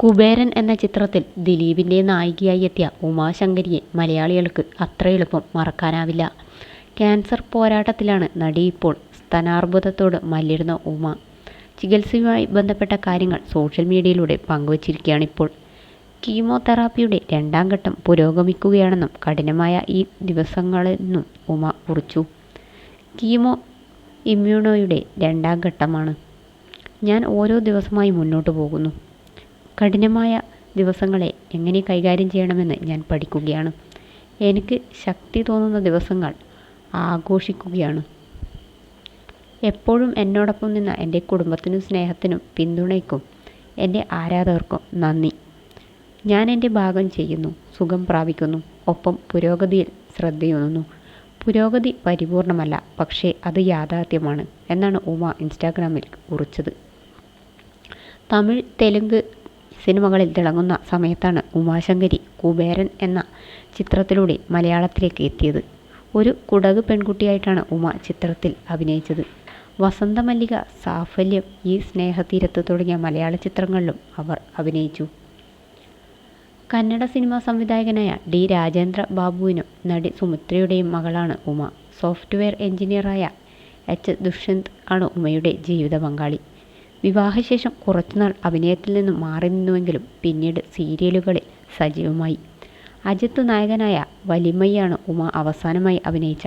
കുബേരൻ എന്ന ചിത്രത്തിൽ ദിലീപിൻ്റെ നായികയായി എത്തിയ ഉമാശങ്കരിയെ മലയാളികൾക്ക് അത്ര എളുപ്പം മറക്കാനാവില്ല. ക്യാൻസർ പോരാട്ടത്തിലാണ് നടി. ഇപ്പോൾ സ്തനാർബുദത്തോട് മല്ലിടുന്ന ഉമ ചികിത്സയുമായി ബന്ധപ്പെട്ട കാര്യങ്ങൾ സോഷ്യൽ മീഡിയയിലൂടെ പങ്കുവച്ചിരിക്കുകയാണിപ്പോൾ. കീമോതെറാപ്പിയുടെ 2ാം ഘട്ടം പുരോഗമിക്കുകയാണെന്നും കഠിനമായ ഈ ദിവസങ്ങളെന്നും ഉമ കുറിച്ചു. കീമോ ഇമ്മ്യൂണോയുടെ 2ാം ഘട്ടമാണ്. ഞാൻ ഓരോ ദിവസമായി മുന്നോട്ട് പോകുന്നു. കഠിനമായ ദിവസങ്ങളെ എങ്ങനെ കൈകാര്യം ചെയ്യണമെന്ന് ഞാൻ പഠിക്കുകയാണ്. എനിക്ക് ശക്തി തോന്നുന്ന ദിവസങ്ങൾ ആഘോഷിക്കുകയാണ്. എപ്പോഴും എന്നോടൊപ്പം നിന്ന എൻ്റെ കുടുംബത്തിനും സ്നേഹത്തിനും പിന്തുണയ്ക്കും എൻ്റെ ആരാധകർക്കും നന്ദി. ഞാൻ എൻ്റെ ഭാഗം ചെയ്യുന്നു, സുഖം പ്രാപിക്കുന്നു, ഒപ്പം പുരോഗതിയിൽ ശ്രദ്ധയൂന്നുന്നു. പുരോഗതി പരിപൂർണമല്ല, പക്ഷേ അത് യാഥാർത്ഥ്യമാണ് എന്നാണ് ഉമ ഇൻസ്റ്റാഗ്രാമിൽ കുറിച്ചത്. തമിഴ്, തെലുങ്ക് സിനിമകളിൽ തിളങ്ങുന്ന സമയത്താണ് ഉമാശങ്കരി കുബേരൻ എന്ന ചിത്രത്തിലൂടെ മലയാളത്തിലേക്ക് എത്തിയത്. ഒരു കുടക് പെൺകുട്ടിയായിട്ടാണ് ഉമ ചിത്രത്തിൽ അഭിനയിച്ചത്. വസന്തമല്ലിക, സാഫല്യം, ഈ സ്നേഹതീരത്ത് തുടങ്ങിയ മലയാള ചിത്രങ്ങളിലും അവർ അഭിനയിച്ചു. കന്നഡ സിനിമാ സംവിധായകനായ ഡി രാജേന്ദ്ര ബാബുവിനും നടി സുമിത്രയുടെയും മകളാണ് ഉമ. സോഫ്റ്റ്വെയർ എഞ്ചിനീയറായ എച്ച് ദുഷ്യന്ത് ആണ് ഉമയുടെ ജീവിത പങ്കാളി. വിവാഹശേഷം കുറച്ചുനാൾ അഭിനയത്തിൽ നിന്നും മാറി നിന്നുവെങ്കിലും പിന്നീട് സീരിയലുകളിൽ സജീവമായി. അജിത്ത് നായകനായ വലിമയാണ് ഉമ അവസാനമായി അഭിനയിച്ച